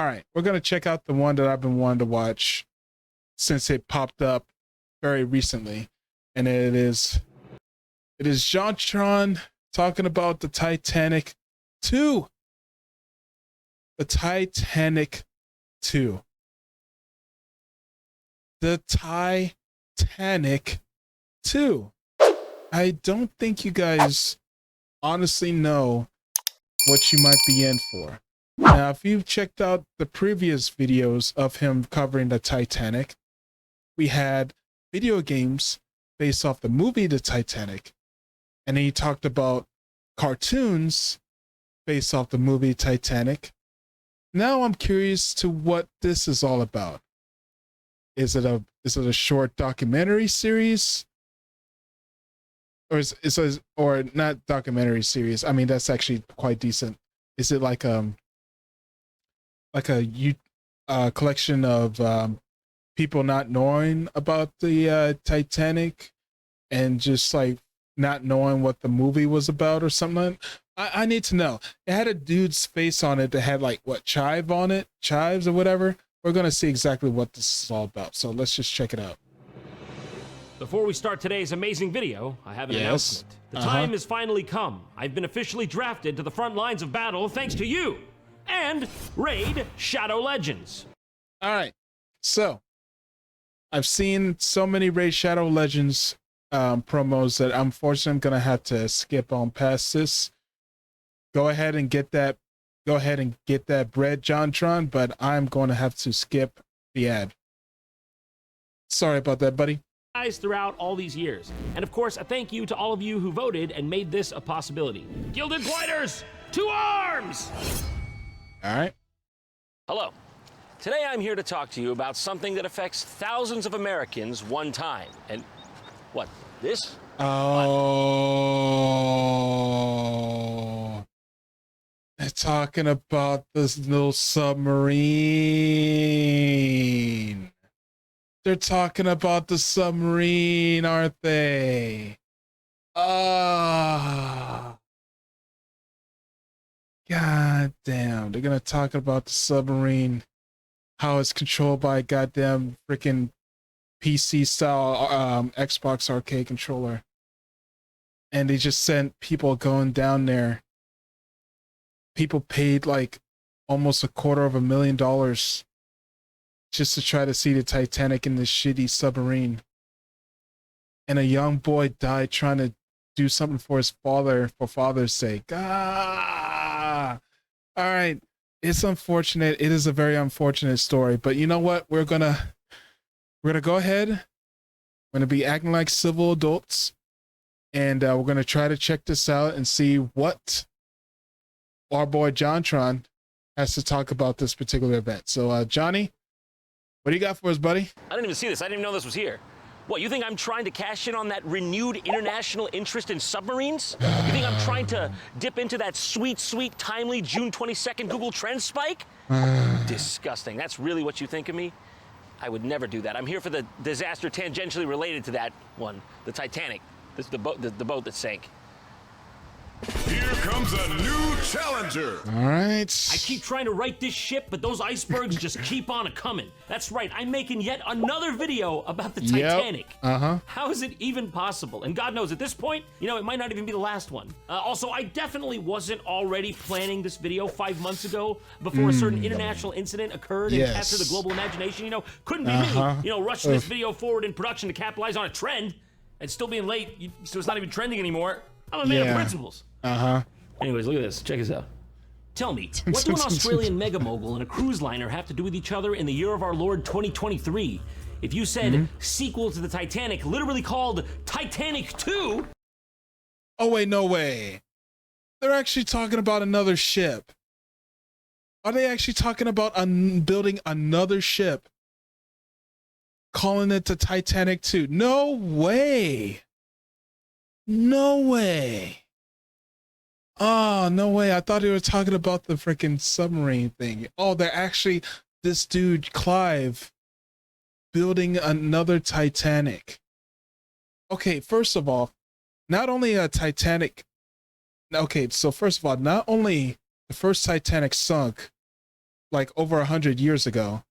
All right, we're gonna check out the one that I've been wanting to watch since it popped up very recently, and it is JonTron talking about the Titanic 2. The Titanic 2. The Titanic 2. I don't think you guys honestly know what you might be in for. Now, if you've checked out the previous videos of him covering the Titanic, we had video games based off the movie The Titanic, and then he talked about cartoons based off the movie Titanic. Now I'm curious to what this is all about. Is it a short documentary series? Or not documentary series? I mean, that's actually quite decent. Is it like a collection of people not knowing about the Titanic and just like not knowing what the movie was about or something? I need to know. It had a dude's face on it that had like what, chives or whatever. We're gonna see exactly what this is all about. So let's just check it out. Before we start today's amazing video, I have an announcement. The time has finally come. I've been officially drafted to the front lines of battle thanks to you and Raid Shadow Legends. All right. So I've seen so many Raid Shadow Legends promos that unfortunately I'm gonna have to skip on past this. Go ahead and get that bread, JonTron, but I'm going to have to skip the ad. Sorry about that, buddy. Guys, throughout all these years. And of course, a thank you to all of you who voted and made this a possibility. Gilded Blighters, to arms! All right. Hello. Today I'm here to talk to you about something that affects thousands of Americans one time. And what, this? Oh. They're talking about this little submarine. They're talking about the submarine, aren't they? Ah. God damn. They're going to talk about the submarine, how it's controlled by a goddamn freaking PC style Xbox arcade controller. And they just sent people going down there. People paid like almost $250,000 just to try to see the Titanic in this shitty submarine. And a young boy died trying to do something for his father, for father's sake. Ah! All right. It's unfortunate. It is a very unfortunate story. But you know what? We're gonna go ahead. We're gonna be acting like civil adults. And we're gonna try to check this out and see what our boy JonTron has to talk about this particular event. So Johnny, what do you got for us, buddy? I didn't even see this. I didn't even know this was here. What, you think I'm trying to cash in on that renewed international interest in submarines? You think I'm trying to dip into that sweet, sweet, timely June 22nd Google Trends spike? Disgusting. That's really what you think of me? I would never do that. I'm here for the disaster tangentially related to that one, the Titanic, the boat that sank. Here comes a new challenger. All right. I keep trying to right this ship, but those icebergs just keep on a-coming. That's right, I'm making yet another video about the Titanic. How is it even possible? And God knows, at this point, you know, it might not even be the last one. Also, I definitely wasn't already planning this video 5 months ago before a certain international incident occurred and captured the global imagination. You know, couldn't be me, you know, rushing this video forward in production to capitalize on a trend and still being late, so it's not even trending anymore. I'm a man of principles. Anyways, look at this. Check this out. Tell me, what do an Australian mega mogul and a cruise liner have to do with each other in the year of our Lord 2023? If you said sequel to the Titanic, literally called Titanic 2. Oh, wait, no way. They're actually talking about another ship. Are they actually talking about building another ship? Calling it the Titanic 2? No way. No way. Oh, no way. I thought they were talking about the freaking submarine thing. Oh, they're actually, this dude, Clive, building another Titanic. Okay, first of all, not only a Titanic. Okay, so first of all, not only the first Titanic sunk, like over 100 years ago.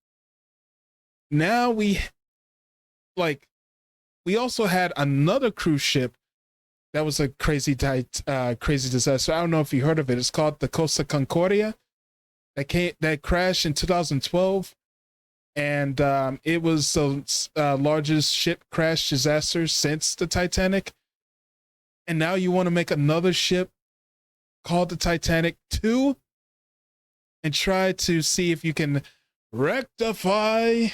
Now we also had another cruise ship that was a crazy disaster. I don't know if you heard of it. It's called the Costa Concordia. That crashed in 2012, and it was the largest ship crash disaster since the Titanic. And now you want to make another ship called the Titanic 2 and try to see if you can rectify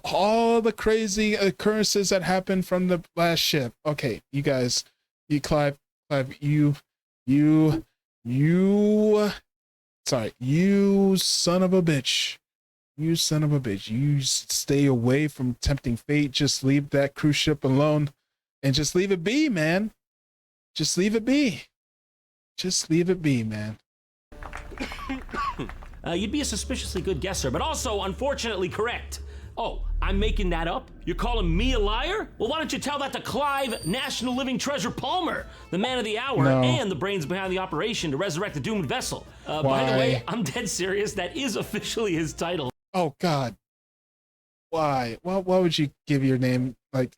all the crazy occurrences that happened from the last ship. Okay, you guys, Clive, you son of a bitch. You son of a bitch. You stay away from tempting fate. Just leave that cruise ship alone and just leave it be, man. Just leave it be. Just leave it be, man. You'd be a suspiciously good guesser, but also unfortunately correct. Oh, I'm making that up? You're calling me a liar? Well, why don't you tell that to Clive, National Living Treasure Palmer, the man of the hour, and the brains behind the operation to resurrect the doomed vessel. By the way, I'm dead serious. That is officially his title. Oh, God. Why? Why would you give your name like...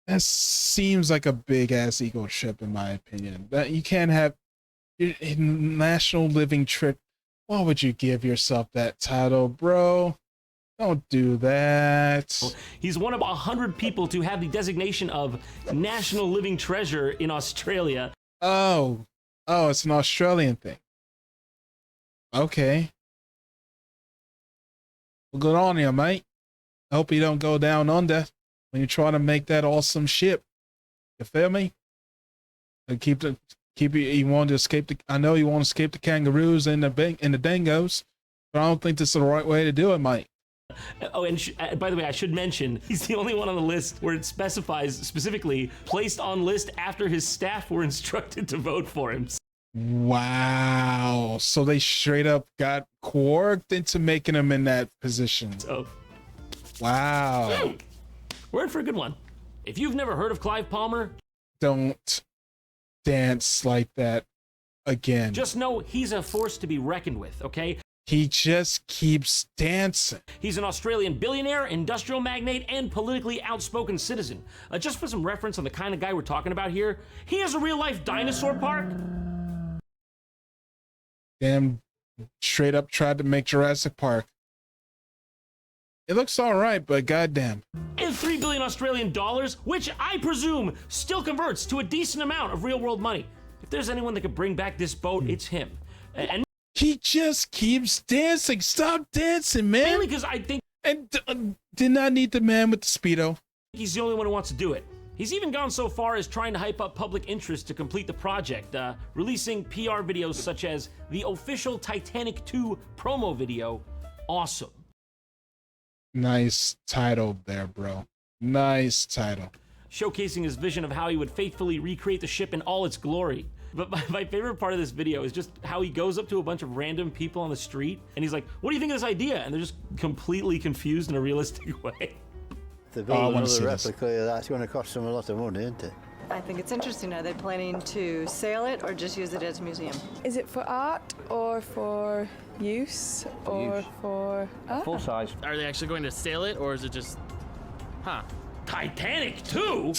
That seems like a big-ass ego trip, in my opinion. That you can't have... National Living Trip. Why would you give yourself that title, bro? Don't do that. He's one of 100 people to have the designation of National Living Treasure in Australia. Oh, it's an Australian thing. Okay. Well, good on you, mate. I hope you don't go down under when you're trying to make that awesome ship. You feel me? And you want to escape I know you want to escape the kangaroos and the dingoes, but I don't think this is the right way to do it, mate. Oh, and by the way, I should mention, he's the only one on the list where it specifies specifically placed on list after his staff were instructed to vote for him. Wow. So they straight up got coerced into making him in that position. So, wow. We're in for a good one. If you've never heard of Clive Palmer, don't dance like that again. Just know he's a force to be reckoned with, okay? He just keeps dancing. He's an Australian billionaire, industrial magnate, and politically outspoken citizen. Just for some reference on the kind of guy we're talking about here, he has a real-life dinosaur park. Damn, straight up tried to make Jurassic Park. It looks all right, but goddamn. And $3 billion Australian dollars, which I presume still converts to a decent amount of real-world money. If there's anyone that could bring back this boat, it's him. And he just keeps dancing. Stop dancing, man. Mainly because I think... And did not need the man with the Speedo. He's the only one who wants to do it. He's even gone so far as trying to hype up public interest to complete the project, releasing PR videos such as the official Titanic 2 promo video. Awesome. Nice title there, bro. Nice title. Showcasing his vision of how he would faithfully recreate the ship in all its glory. But my favorite part of this video is just how he goes up to a bunch of random people on the street and he's like, what do you think of this idea? And they're just completely confused in a realistic way. To build another replica, that's going to cost them a lot of money, isn't it? I think it's interesting. Are they planning to sail it or just use it as a museum? Is it for art or for use or for... Full size. Are they actually going to sail it or is it just... Huh. Titanic 2?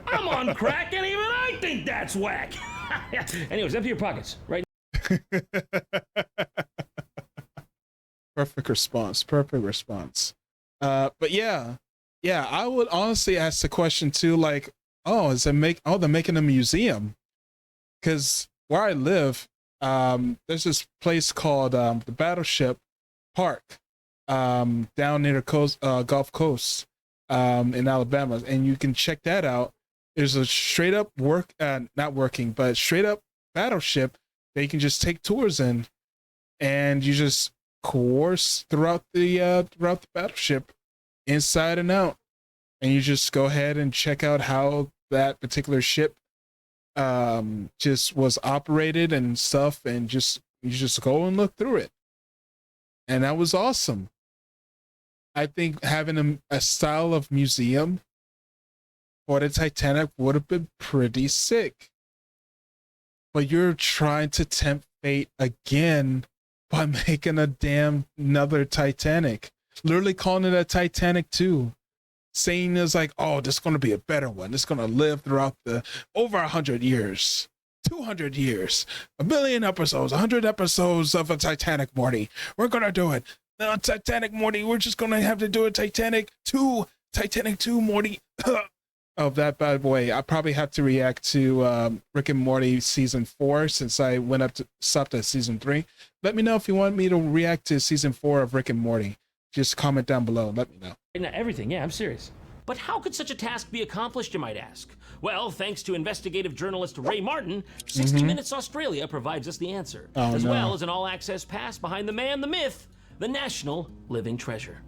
I'm on crack and even I think that's whack. Anyways, empty your pockets, right? Perfect response. But yeah, I would honestly ask the question too, like, they're making a museum. Because where I live, there's this place called the Battleship Park down near the Gulf Coast in Alabama, and you can check that out. There's a straight up straight up battleship that you can just take tours in, and you just course throughout the battleship inside and out, and you just go ahead and check out how that particular ship just was operated and stuff, and you just go and look through it, and that was awesome. I think having a style of museum for the Titanic would have been pretty sick. But you're trying to tempt fate again by making a damn another Titanic. Literally calling it a Titanic 2. Saying it's like, oh, this is going to be a better one. It's going to live throughout the over 100 years, 200 years, 1,000,000 episodes, 100 episodes of a Titanic, Morty. We're going to do it. No, Titanic, Morty. We're just going to have to do a Titanic 2, Morty. Oh, that bad boy. I probably have to react to Rick and Morty season 4 since I went up to stopped at season 3. Let me know if you want me to react to season 4 of Rick and Morty. Just comment down below. Let me know. Everything, yeah, I'm serious. But how could such a task be accomplished, you might ask? Well, thanks to investigative journalist Ray Martin, 60 Minutes Australia provides us the answer, as well as an all-access pass behind the man, the myth, the national living treasure.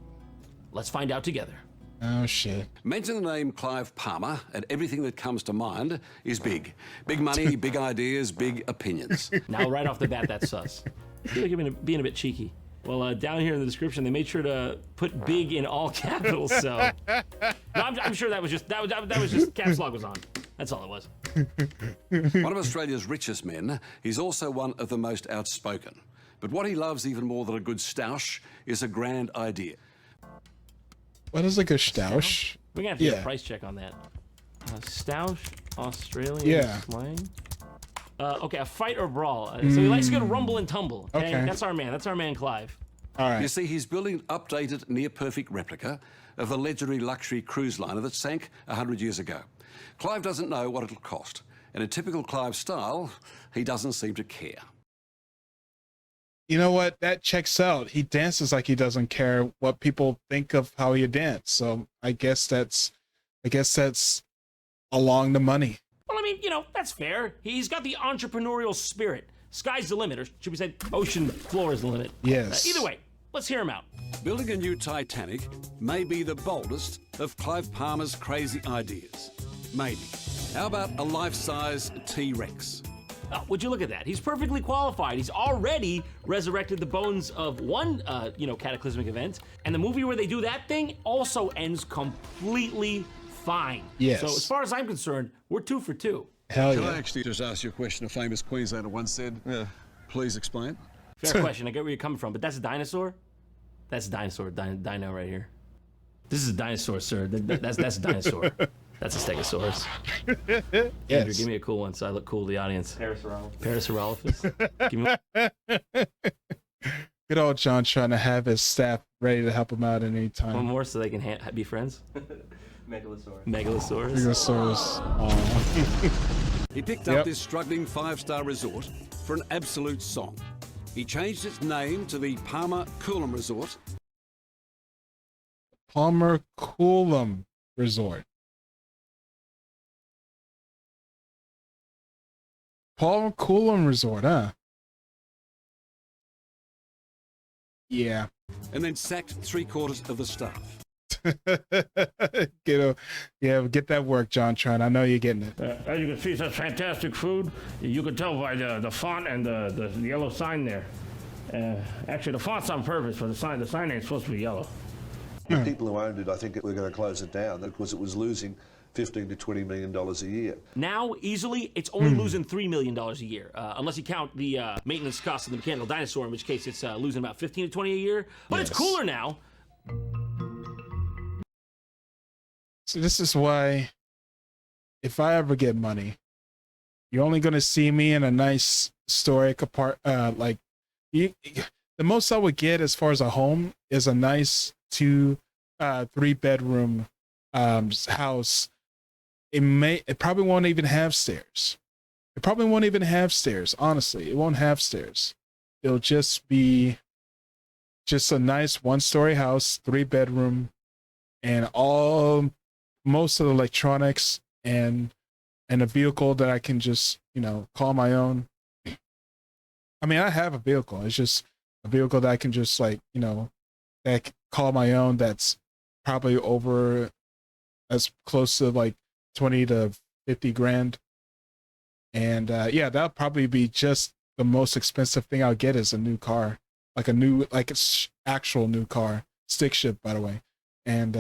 Let's find out together. Oh, shit. Mention the name Clive Palmer, and everything that comes to mind is big. Big money, big ideas, big opinions. Now, right off the bat, that's sus. I feel like you're being a bit cheeky. Well, down here in the description, they made sure to put big in all capitals, so... No, I'm sure that was just caps lock was on. That's all it was. One of Australia's richest men, he's also one of the most outspoken. But what he loves even more than a good stoush is a grand idea. What is like a stoush? We're gonna have to get a price check on that. Stoush, Australian slang. Okay, a fight or brawl. So he likes to go to rumble and tumble. Okay? That's our man. That's our man, Clive. All right. You see, he's building an updated, near-perfect replica of the legendary luxury cruise liner that sank 100 years ago. Clive doesn't know what it'll cost. And in typical Clive style, he doesn't seem to care. You know what? That checks out. He dances like he doesn't care what people think of how he dance. So I guess that's along the money. Well, I mean, you know, that's fair. He's got the entrepreneurial spirit. Sky's the limit, or should we say ocean floor is the limit. Yes. Either way, let's hear him out. Building a new Titanic may be the boldest of Clive Palmer's crazy ideas. Maybe. How about a life-size T-Rex? Would you look at that? He's perfectly qualified. He's already resurrected the bones of one, cataclysmic event. And the movie where they do that thing also ends completely fine. Yes. So as far as I'm concerned, we're 2 for 2. Hell yeah. Can I actually just ask you a question? A famous Queenslander once said, please explain. Fair question. I get where you're coming from, but that's a dinosaur? That's a dinosaur. Dino right here. This is a dinosaur, sir. That's a dinosaur. That's a stegosaurus. Yes. Andrew, give me a cool one so I look cool to the audience. Parasaurolophus. Give me Good old John trying to have his staff ready to help him out at any time. one more so they can be friends. Megalosaurus. He picked up this struggling 5-star resort for an absolute song. He changed its name to the Palmer Coolum Resort. Palmer Coolum Resort. Palmer Coolum Resort, huh? Yeah. And then sacked 3/4 of the staff. Get that work, JonTron. I know you're getting it. As you can see, such fantastic food. You can tell by the font and the yellow sign there. Actually, the font's on purpose, but the sign ain't supposed to be yellow. The people who owned it, I think we're going to close it down because it was losing $15 to $20 million a year. Now, easily, it's only losing $3 million a year, unless you count the maintenance costs of the mechanical dinosaur, in which case it's losing about 15 to 20 a year. But it's cooler now. So this is why, if I ever get money, you're only going to see me in a nice historic the most I would get as far as a home is a nice 2-3-bedroom house. It probably won't even have stairs. Honestly, it won't have stairs. It'll just be a nice 1-story house, 3-bedroom, and most of the electronics and a vehicle that I can just, call my own. I mean, I have a vehicle. It's just a vehicle that I can just that I can call my own. That's probably over as close to like 20 to 50 grand. And that'll probably be just the most expensive thing I'll get is a new car, like actual new car, stick shift, by the way. And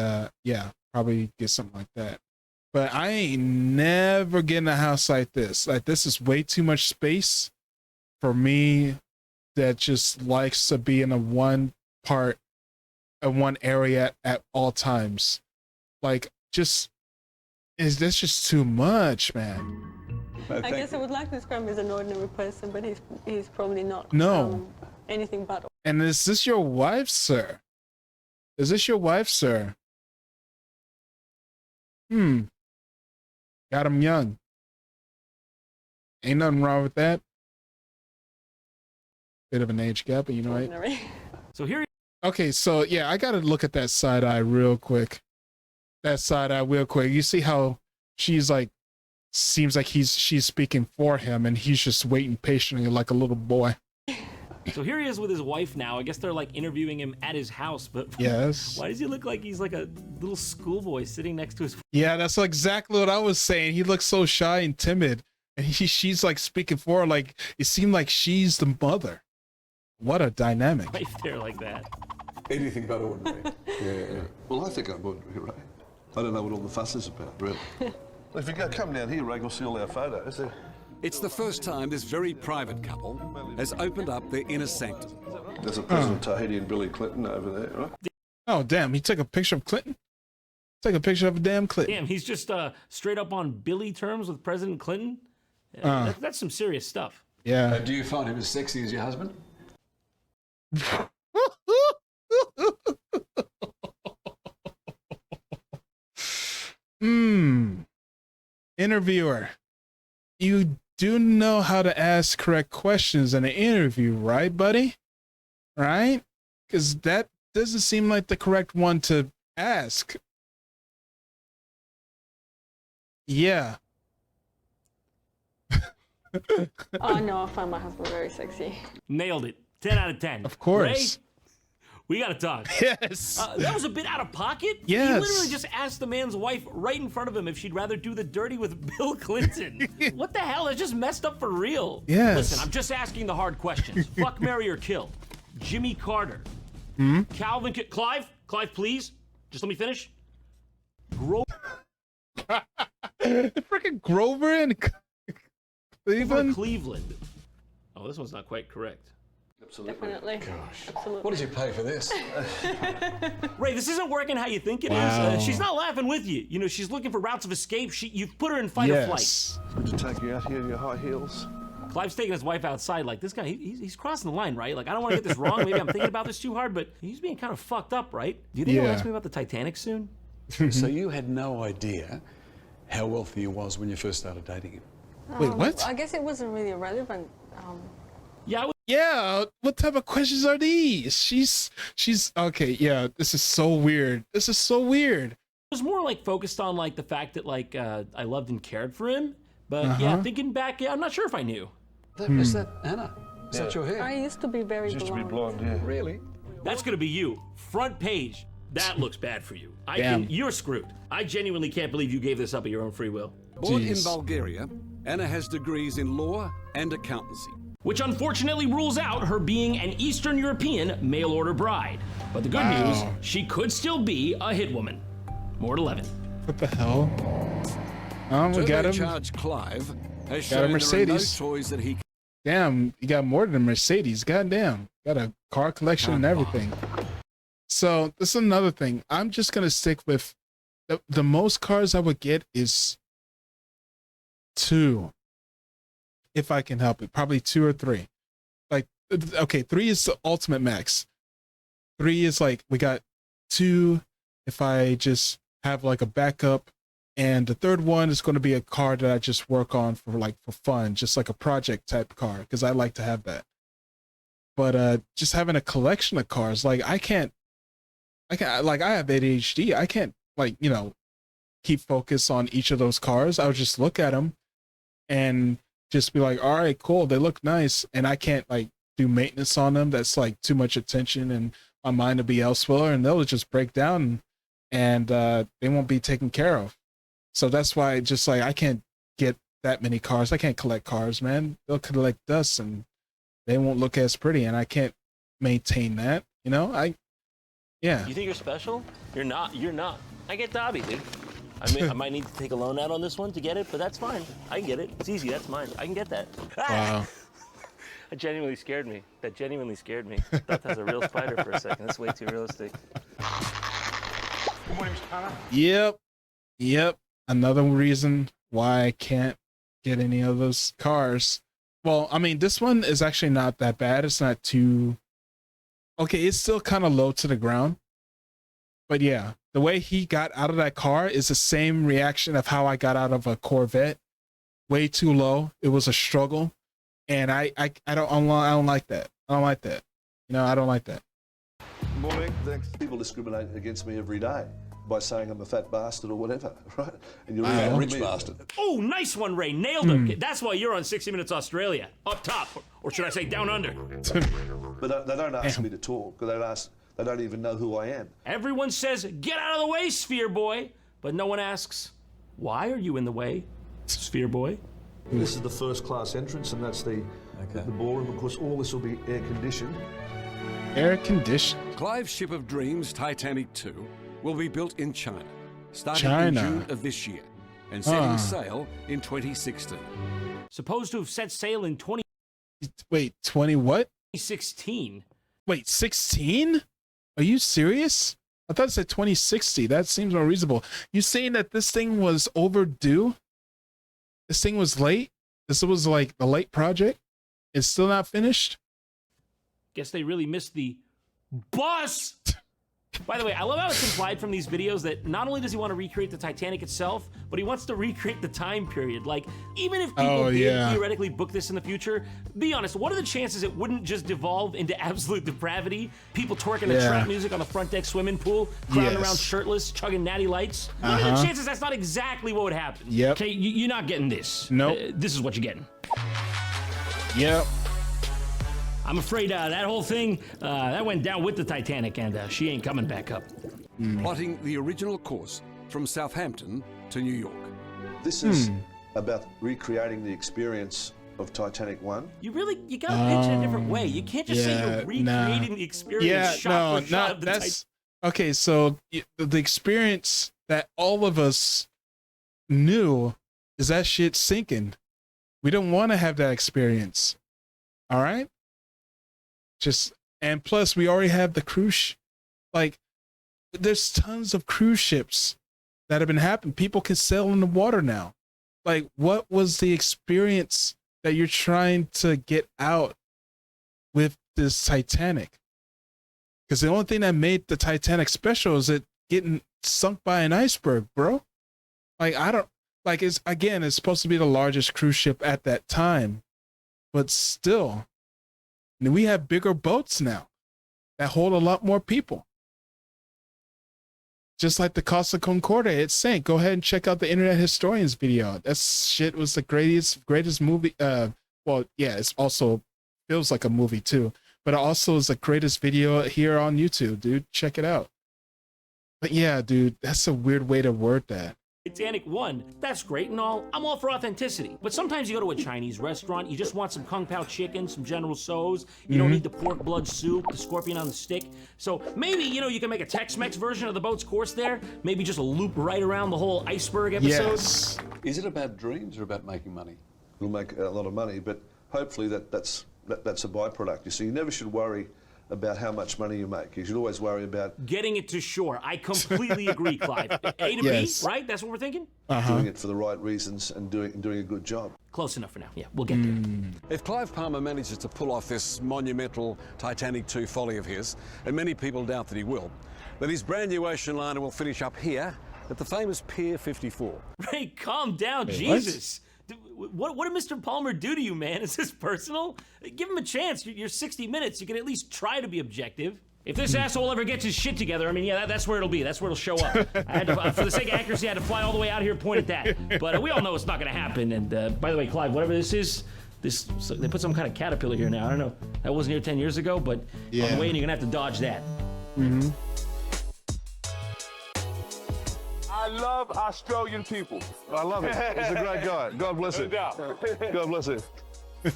probably get something like that. But I ain't never getting a house like this. Like, this is way too much space for me that just likes to be in a one area at all times. Like, that's just too much, man. I guess I would like to describe him as an ordinary person, but he's probably not. No. Anything but. And is this your wife, sir? Is this your wife, sir? Got him young. Ain't nothing wrong with that. Bit of an age gap, but you know what? So here. Okay, so yeah, I gotta look at that side eye real quick. You see how she's like, seems like she's speaking for him, and he's just waiting patiently like a little boy. So here he is with his wife now. I guess they're like interviewing him at his house, but yes. Why does he look like he's like a little schoolboy sitting next to his? Yeah, that's exactly what I was saying. He looks so shy and timid, and she's like speaking for her, like it seemed like she's the mother. What a dynamic! Right there, like that. Anything but ordinary. Yeah. Well, I think I'm ordinary, right? I don't know what all the fuss is about, really. Well, if you come down here, Ray, you'll see all our photos. It's the first time this very private couple has opened up their inner sanctum. There's a President Tahiti and Billy Clinton over there, right? Oh, damn. He took a picture of Clinton? Take a picture of a damn Clinton. Damn, he's just straight up on Billy terms with President Clinton? That's some serious stuff. Yeah. Do you find him as sexy as your husband? Interviewer. You do know how to ask correct questions in an interview, right, buddy? Right? Because that doesn't seem like the correct one to ask. Yeah. Oh no, I find my husband very sexy. Nailed it. 10 out of 10. Of course. Ray, we gotta talk. Yes. That was a bit out of pocket. Yes. He literally just asked the man's wife right in front of him if she'd rather do the dirty with Bill Clinton. What the hell? It's just messed up for real. Yes. Listen, I'm just asking the hard questions. Fuck, marry, or kill. Jimmy Carter. Calvin, Clive, please. Just let me finish. Freaking Grover and Cleveland. Oh, this one's not quite correct. Absolutely. Definitely. Gosh. Absolutely. What did you pay for this? Ray, this isn't working how you think it is. She's not laughing with you. You know, she's looking for routes of escape. You've put her in fight or flight. Good to take you out here in your high heels. Clive's taking his wife outside. Like, this guy, he's crossing the line, right? Like, I don't want to get this wrong. Maybe I'm thinking about this too hard, but he's being kind of fucked up, right? Do you think he'll ask me about the Titanic soon? So you had no idea how wealthy he was when you first started dating him? Wait, what? I guess it wasn't really relevant. Yeah, what type of questions are these? She's okay, yeah, this is so weird. It was more like focused on like the fact that like I loved and cared for him. But yeah, thinking back, I'm not sure if I knew. Is that Anna? Is that your hair? I used to be very blonde. Used to be blonde, yeah. Really? That's gonna be you. Front page. That looks bad for you. You're screwed. I genuinely can't believe you gave this up at your own free will. Born in Bulgaria, Anna has degrees in law and accountancy. Which unfortunately rules out her being an Eastern European mail-order bride. But the good news, she could still be a hit woman. More at 11. What the hell? We got him. Turbocharged Clive has Got a shown Mercedes. there are no toys that he. Damn, you got more than a Mercedes. Goddamn, got a car collection and everything. So this is another thing. I'm just gonna stick with the most cars I would get is 2. If I can help it, probably 2 or 3. Like, okay, 3 is the ultimate max. 3 is like, we got 2 if I just have like a backup, and the third one is going to be a car that I just work on for fun, just like a project type car, because I like to have that. But just having a collection of cars, like I have ADHD. I can't like, you know, keep focus on each of those cars. I would just look at them and just be like, all right, cool, they look nice, and I can't like do maintenance on them. That's like too much attention, and my mind will be elsewhere, and they'll just break down, and they won't be taken care of. So that's why just like I can't get that many cars. I can't collect cars, man. They'll collect dust, and they won't look as pretty, and I can't maintain that. You know, yeah. You think you're special? You're not. You're not. I get Dobby, dude. I might need to take a loan out on this one to get it, but that's fine. I can get it. It's easy. That's mine. I can get that. Wow. That genuinely scared me. That genuinely scared me. I thought that was a real spider for a second. That's way too realistic. Good morning, Mr. Connor. Yep. Another reason why I can't get any of those cars. Well, I mean, this one is actually not that bad. It's not too... Okay, it's still kind of low to the ground. But yeah, the way he got out of that car is the same reaction of how I got out of a Corvette. Way too low. It was a struggle. And I don't like that. I don't like that. You know, I don't like that. Morning. Thanks. People discriminate against me every day by saying I'm a fat bastard or whatever, right? And you're a rich bastard. Oh, nice one, Ray. Nailed him. That's why you're on 60 Minutes Australia. Up top. Or should I say down under? But they don't ask me to talk. They don't even know who I am. Everyone says, get out of the way, Sphere Boy. But no one asks, why are you in the way, Sphere Boy? This is the first class entrance, and that's the ballroom. Of course, all this will be air conditioned. Air conditioned. Clive's ship of dreams, Titanic 2, will be built in China, starting in June of this year, and setting sail in 2016. Supposed to have set sail in 20... Wait, 20 what? 2016. Wait, 16? Are you serious? I thought it said 2060. That seems more reasonable. You saying that this thing was overdue? This thing was late? This was like the late project? It's still not finished? Guess they really missed the bus. By the way, I love how it's implied from these videos that not only does he want to recreate the Titanic itself, but he wants to recreate the time period. Like, even if people did theoretically book this in the future, be honest, what are the chances it wouldn't just devolve into absolute depravity? People twerking the trap music on the front deck swimming pool, crowding around shirtless, chugging natty lights. What are the chances that's not exactly what would happen? Yep. Okay, you're not getting this. Nope. This is what you're getting. Yep. I'm afraid that whole thing, that went down with the Titanic, and she ain't coming back up. Plotting the original course from Southampton to New York. This is about recreating the experience of Titanic 1. You gotta pitch it a different way. You can't just say you're recreating the experience shot for shot of the Titanic. Okay, so the experience that all of us knew is that shit sinking. We don't want to have that experience. All right? And plus we already have the cruise, like there's tons of cruise ships that have been happening. People can sail in the water now. Like, what was the experience that you're trying to get out with this Titanic? Because the only thing that made the Titanic special is it getting sunk by an iceberg, bro. Like, it's supposed to be the largest cruise ship at that time, but still. And we have bigger boats now that hold a lot more people. Just like the Costa Concordia, it sank. Go ahead and check out the Internet Historian's video. That shit was the greatest movie. It's also feels like a movie too, but it also is the greatest video here on YouTube, dude. Check it out. But yeah, dude, that's a weird way to word that. Titanic 1, that's great and all. I'm all for authenticity. But sometimes you go to a Chinese restaurant, you just want some Kung Pao chicken, some General Tso's. You don't need the pork blood soup, the scorpion on the stick. So maybe, you can make a Tex-Mex version of the boat's course there. Maybe just a loop right around the whole iceberg episode. Yes. Is it about dreams or about making money? We'll make a lot of money, but hopefully that's a byproduct. You see, you never should worry about how much money you make. You should always worry about getting it to shore. I completely agree, Clive. A to B, right? That's what we're thinking? Doing it for the right reasons and doing a good job. Close enough for now. Yeah, we'll get there. If Clive Palmer manages to pull off this monumental Titanic 2 folly of his, and many people doubt that he will, then his brand new ocean liner will finish up here at the famous Pier 54. Ray, calm down, Jesus. What did Mr. Palmer do to you, man? Is this personal? Give him a chance. You're 60 Minutes. You can at least try to be objective. If this asshole ever gets his shit together, I mean, yeah, that's where it'll be. That's where it'll show up. I had to, for the sake of accuracy, I had to fly all the way out here and point at that. But we all know it's not going to happen. And by the way, Clive, whatever this is, they put some kind of caterpillar here now. I don't know. That wasn't here 10 years ago, but on the way in, you're going to have to dodge that. I love Australian people. I love it. He's a great guy. God bless him. God bless him.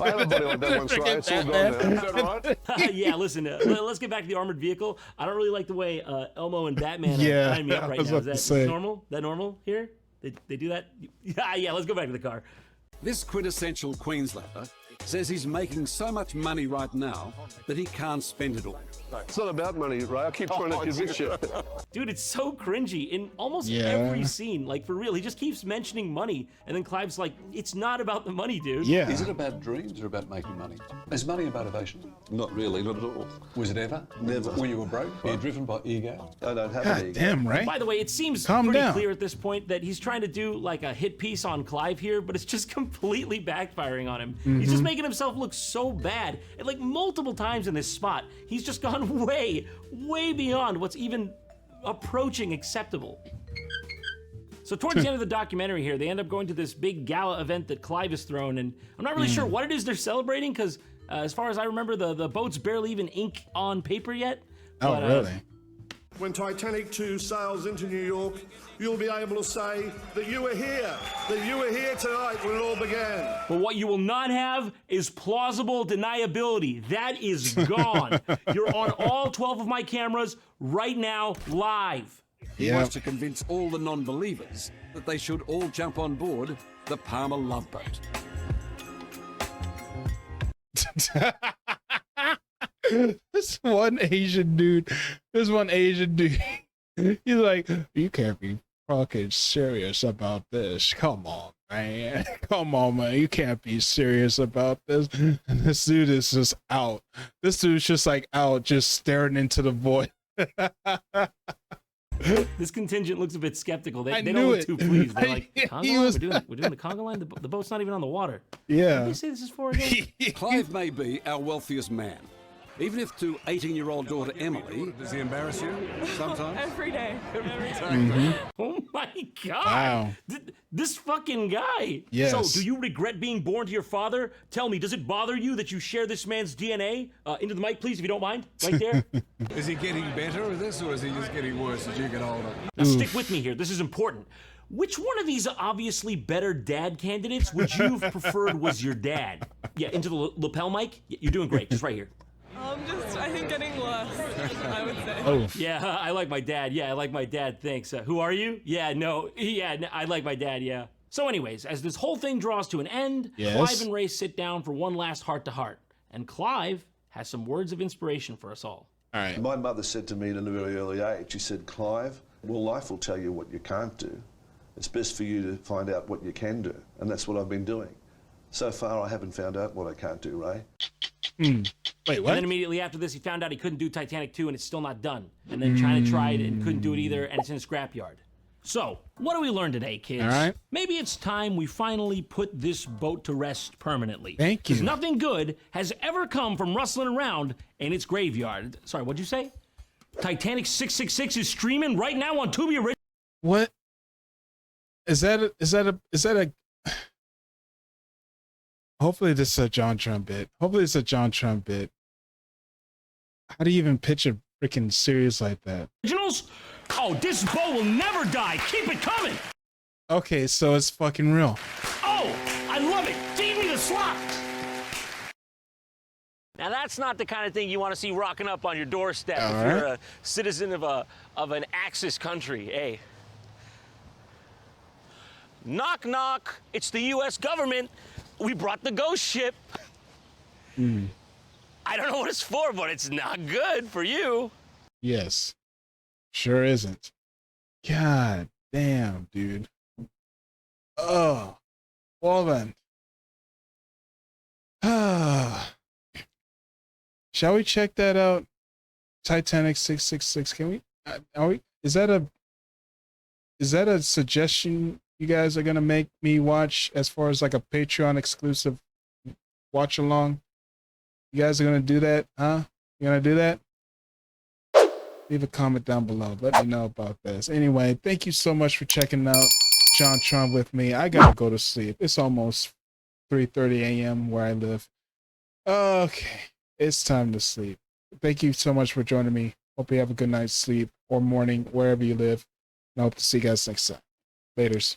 I had a buddy like that once, right? It's all gone now. Is that right? Yeah, listen, let's get back to the armored vehicle. I don't really like the way Elmo and Batman are lining me up right now. Is that normal? That normal here? They do that? Yeah, let's go back to the car. This quintessential Queenslander says he's making so much money right now that he can't spend it all. It's not about money, Ray. I keep trying to convince you. Dude, it's so cringy in almost every scene. Like, for real, he just keeps mentioning money, and then Clive's like, it's not about the money, dude. Yeah. Is it about dreams or about making money? Is money a motivation? Not really, not at all. Was it ever? Never. When you were broke? Were you driven by ego? I don't have God an ego. damn, right? By the way, it seems Calm pretty down. clear at this point that he's trying to do like a hit piece on Clive here, but it's just completely backfiring on him. He's just making himself look so bad. And like multiple times in this spot, he's just gone way beyond what's even approaching acceptable. So towards the end of the documentary here, they end up going to this big gala event that Clive has thrown, and I'm not really sure what it is they're celebrating, because as far as I remember, the boat's barely even ink on paper yet. Oh, really? When Titanic 2 sails into New York, you'll be able to say that you were here tonight when it all began. But what you will not have is plausible deniability. That is gone. You're on all 12 of my cameras right now, live. He wants to convince all the non-believers that they should all jump on board the Palmer Love Boat. This one Asian dude, he's like, you can't be fucking serious about this. Come on, man. Come on, man. You can't be serious about this. And this dude is just out. This dude's just like out, just staring into the void. This contingent looks a bit skeptical. They don't knew look it. too pleased. They're like, He conga line? was- We're doing the conga line? The boat's not even on the water. Yeah. What did they say this is for again? Clive may be our wealthiest man. Even if to 18-year-old daughter Emily, does he embarrass you sometimes? Every day. Every time. Oh my God. Wow. This fucking guy. Yes. So, do you regret being born to your father? Tell me, does it bother you that you share this man's DNA? Into the mic, please, if you don't mind. Right there. Is he getting better at this, or is he just getting worse as you get older? Now, stick with me here. This is important. Which one of these obviously better dad candidates would you have preferred was your dad? Yeah, into the lapel mic? Yeah, you're doing great. Just right here. I think getting worse, I would say. Oh. Yeah, I like my dad. Yeah, I like my dad. Thanks. Who are you? Yeah, no. Yeah, no, I like my dad. Yeah. So anyways, as this whole thing draws to an end, Clive and Ray sit down for one last heart-to-heart. And Clive has some words of inspiration for us all. All right. My mother said to me at a very early age, she said, Clive, well, life will tell you what you can't do. It's best for you to find out what you can do. And that's what I've been doing. So far, I haven't found out what I can't do, Ray. Wait, what? And then immediately after this, he found out he couldn't do Titanic 2 and it's still not done. And then China tried and couldn't do it either, and it's in a scrapyard. So, what do we learn today, kids? All right. Maybe it's time we finally put this boat to rest permanently. Thank you. Because nothing good has ever come from rustling around in its graveyard. Sorry, what'd you say? Titanic 666 is streaming right now on Tubi Original. What? Is that a Hopefully this is a JonTron bit. Hopefully it's a JonTron bit. How do you even pitch a freaking series like that? Originals? Oh, this boat will never die. Keep it coming. Okay, so it's fucking real. Oh, I love it. Feed me the slop. Now that's not the kind of thing you want to see rocking up on your doorstep All if right. you're a citizen of an Axis country. Hey. Knock, knock. It's the U.S. government. We brought the ghost ship. I don't know what it's for, but it's not good for you. Yes. Sure isn't. God damn, dude. Oh. Well then. Shall we check that out? Titanic 666. Can we? Are we? Is that a suggestion you guys are gonna make me watch as far as like a Patreon exclusive watch along? You guys are gonna do that, huh? You gonna do that? Leave a comment down below. Let me know about this. Anyway, thank you so much for checking out JonTron with me. I gotta go to sleep. It's almost 3:30 a.m. where I live. Okay, it's time to sleep. Thank you so much for joining me. Hope you have a good night's sleep or morning, wherever you live. And I hope to see you guys next time. Laters.